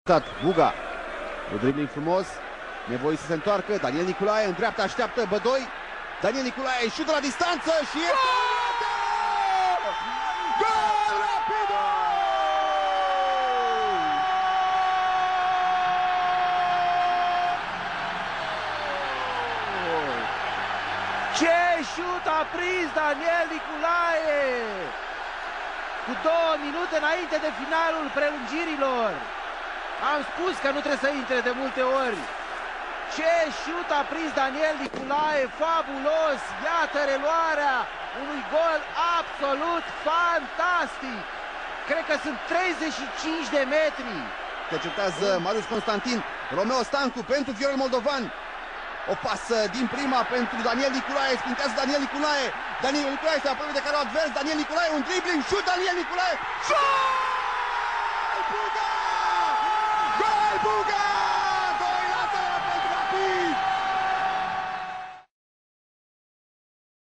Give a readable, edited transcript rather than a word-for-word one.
Buga, un dribbling frumos, nevoie să se întoarcă, Daniel Niculae în dreapta așteaptă Bădoi, Daniel Niculae șută la distanță și e gol Rapido! Ce șut a prins Daniel Niculae! Cu 2 minute înainte de finalul prelungirilor. Am spus că nu trebuie să intre de multe ori. Ce șut a prins Daniel Niculae, fabulos! Iată reluarea unui gol absolut fantastic. Cred că sunt 35 de metri. Interceptează Marius Constantin, Romeo Stancu pentru Viorel Moldovan. O pasă din prima pentru Daniel Niculae, sprintează Daniel Niculae. Daniel Niculae se apropie de care advers, Daniel Niculae, un dribbling, șut Daniel Niculae. Gol Buga! Gol Buga!